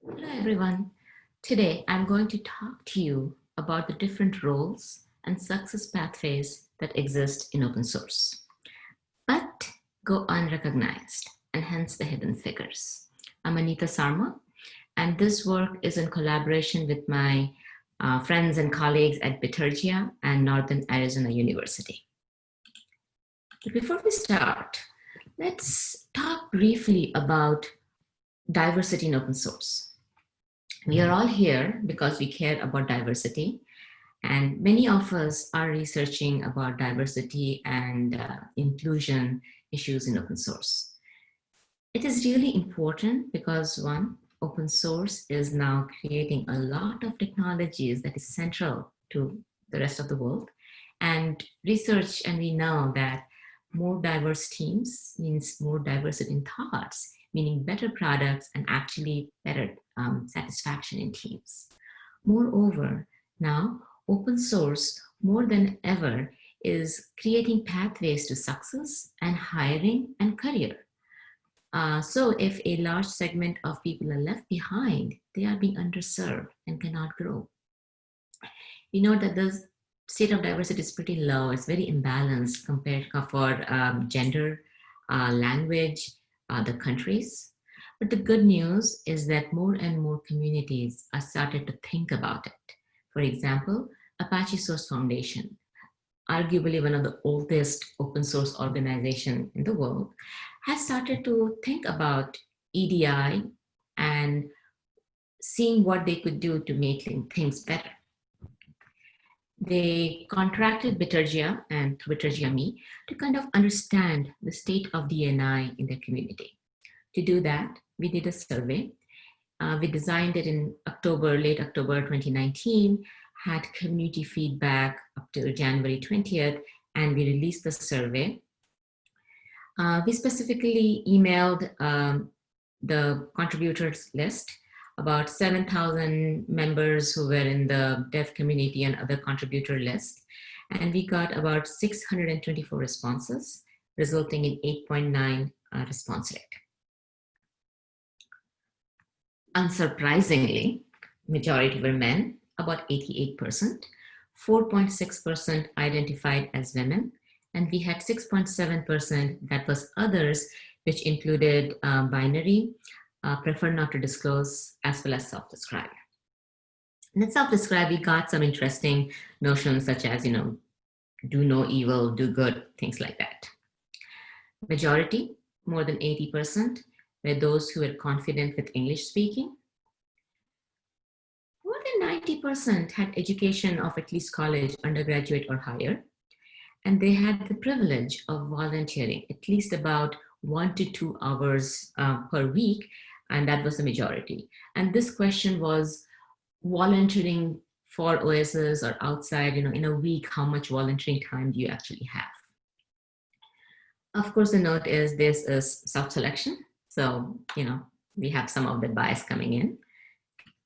Hello everyone. Today I'm going to talk to you about the different roles and success pathways that exist in open source, but go unrecognized and hence the hidden figures. I'm Anita Sarma, and this work is in collaboration with my friends and colleagues at Bitergia and Northern Arizona University. But before we start, let's talk briefly about diversity in open source. We are all here because we care about diversity, and many of us are researching about diversity and inclusion issues in open source. It is really important because one, open source is now creating a lot of technologies that is central to the rest of the world. And research, and we know that more diverse teams means more diversity in thoughts, meaning better products and actually better satisfaction in teams. Moreover, now open source more than ever is creating pathways to success and hiring and career. So if a large segment of people are left behind, they are being underserved and cannot grow. We know that the state of diversity is pretty low. It's very imbalanced compared for gender, language, the countries. But the good news is that more and more communities are started to think about it. For example, Apache Source Foundation, arguably one of the oldest open source organization in the world, has started to think about EDI and seeing what they could do to make things better. They contracted Bitergia and Bitergia Me to kind of understand the state of DNI in their community. To do that, we did a survey. We designed it in late October 2019, had community feedback up to January 20th, and we released the survey. We specifically emailed the contributors list, about 7,000 members who were in the dev community and other contributor list. And we got about 624 responses, resulting in 8.9 response rate. Unsurprisingly, majority were men, about 88%, 4.6% identified as women, and we had 6.7% that was others, which included binary, prefer not to disclose, as well as self-described. And in self-described, we got some interesting notions such as, do no evil, do good, things like that. Majority, more than 80%, were those who were confident with English speaking. More than 90% had education of at least college, undergraduate, or higher. And they had the privilege of volunteering at least about 1 to 2 hours per week, and that was the majority. And this question was volunteering for OSS or outside, in a week, how much volunteering time do you actually have? Of course, the note is this is self-selection. So, we have some of the bias coming in.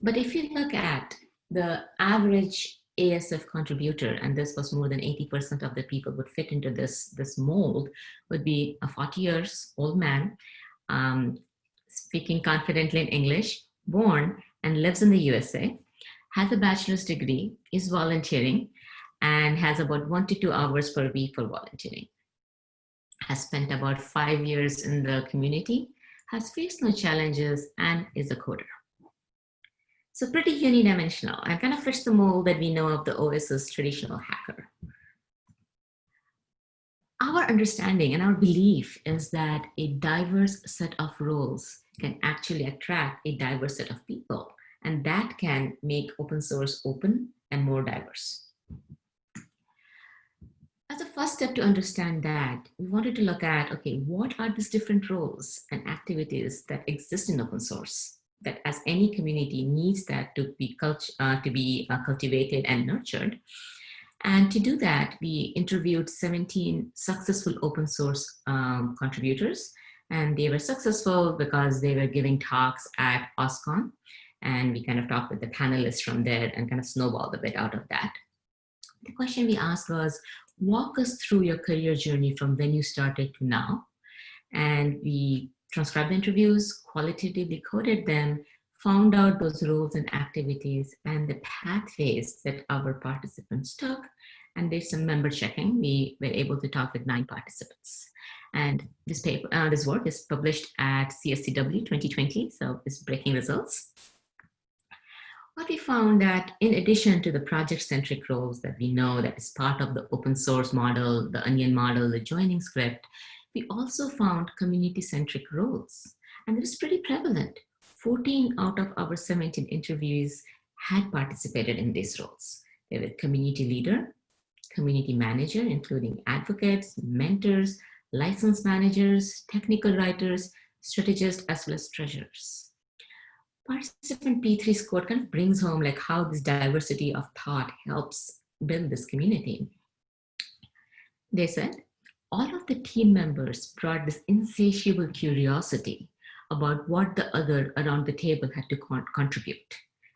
But if you look at the average ASF contributor, and this was more than 80% of the people would fit into this mold, would be a 40 years old man, speaking confidently in English, born and lives in the USA, has a bachelor's degree, is volunteering, and has about 1 to 2 hours per week for volunteering. Has spent about 5 years in the community, has faced no challenges, and is a coder. So pretty unidimensional. I kind of fits the mold that we know of the OSS traditional hacker. Our understanding and our belief is that a diverse set of roles can actually attract a diverse set of people, and that can make open source open and more diverse. As a first step to understand that, we wanted to look at, okay, what are these different roles and activities that exist in open source that as any community needs that to be cultivated and nurtured. And to do that, we interviewed 17 successful open source contributors, and they were successful because they were giving talks at OSCON, and we kind of talked with the panelists from there and kind of snowballed a bit out of that. The question we asked was, walk us through your career journey from when you started to now. And we transcribed the interviews, qualitatively coded them, found out those roles and activities and the pathways that our participants took, and did some member checking. We were able to talk with 9 participants. And this paper, this work is published at CSCW 2020, so it's breaking results. What we found that in addition to the project-centric roles that we know that is part of the open source model, the Onion model, the joining script, we also found community-centric roles. And it was pretty prevalent. 14 out of our 17 interviewees had participated in these roles. They were community leader, community manager, including advocates, mentors, license managers, technical writers, strategists, as well as treasurers. Participant P3 score kind of brings home like how this diversity of thought helps build this community. They said, all of the team members brought this insatiable curiosity about what the other around the table had to contribute,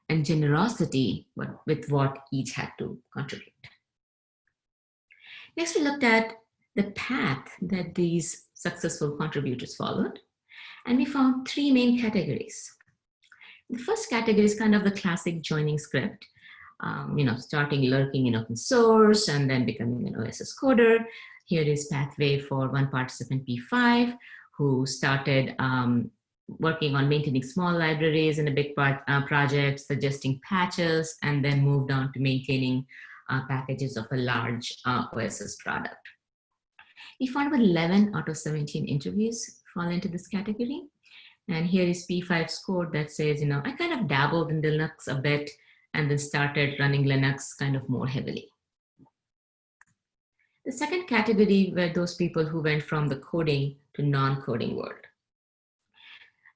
and generosity with what each had to contribute. Next, we looked at the path that these successful contributors followed, and we found 3 main categories. The first category is kind of the classic joining script, starting lurking in open source and then becoming an OSS coder. Here is pathway for one participant, P5, who started working on maintaining small libraries in a big project, suggesting patches, and then moved on to maintaining packages of a large OSS product. We found about 11 out of 17 interviews fall into this category. And here is P5 score that says, I kind of dabbled in Linux a bit and then started running Linux kind of more heavily. The second category were those people who went from the coding to non-coding world.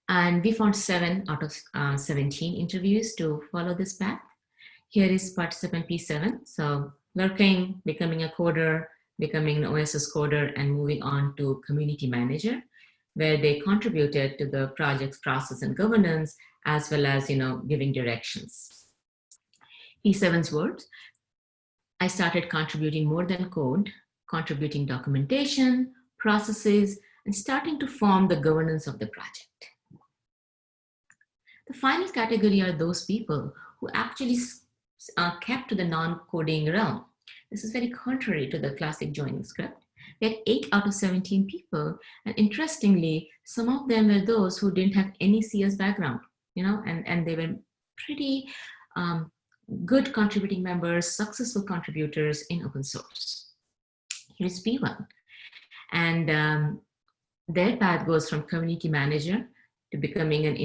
And we found 7 out of 17 interviews to follow this path. Here is participant P7. So lurking, becoming a coder, becoming an OSS coder, and moving on to community manager, where they contributed to the project's process and governance, as well as, giving directions. P7's words, I started contributing more than code, contributing documentation, processes, and starting to form the governance of the project. The final category are those people who actually kept to the non-coding realm. This is very contrary to the classic joining script. We had 8 out of 17 people, and interestingly, some of them were those who didn't have any CS background, and they were pretty good contributing members, successful contributors in open source. Here's P1, and their path goes from community manager to becoming an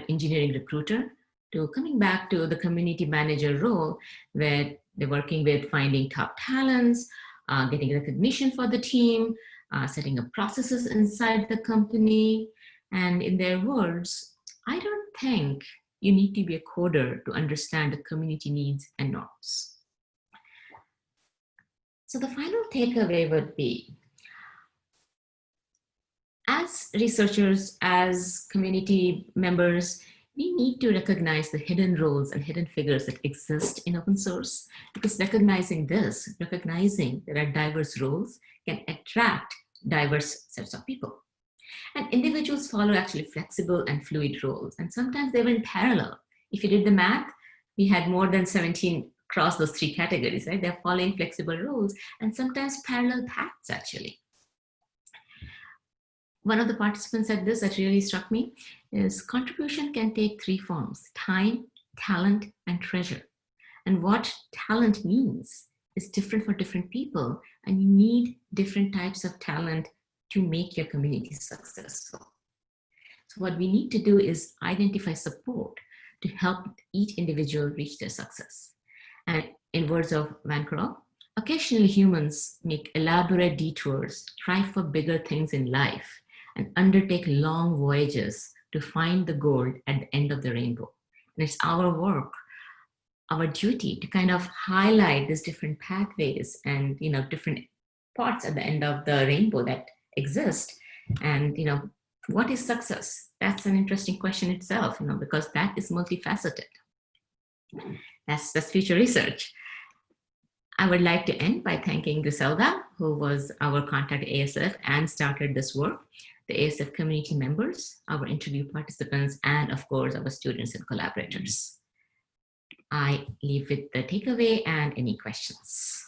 engineering recruiter, to coming back to the community manager role, where they're working with finding top talents, getting recognition for the team, setting up processes inside the company. And in their words, I don't think you need to be a coder to understand the community needs and norms. So the final takeaway would be, as researchers, as community members, we need to recognize the hidden roles and hidden figures that exist in open source, because recognizing there are diverse roles can attract diverse sets of people. And individuals follow actually flexible and fluid roles, and sometimes they were in parallel. If you did the math, we had more than 17 across those 3 categories, right? They're following flexible roles and sometimes parallel paths actually. One of the participants said this that really struck me is contribution can take 3 forms: time, talent, and treasure. And what talent means is different for different people, and you need different types of talent to make your community successful. So what we need to do is identify support to help each individual reach their success. And in words of Van Krol, occasionally humans make elaborate detours, strive for bigger things in life, and undertake long voyages to find the gold at the end of the rainbow. And it's our work, our duty to kind of highlight these different pathways and different parts at the end of the rainbow that exist. And what is success? That's an interesting question itself, because that is multifaceted. That's future research. I would like to end by thanking Griselda, who was our contact at ASF and started this work. the ASF community members, our interview participants, and of course, our students and collaborators. I leave with the takeaway and any questions.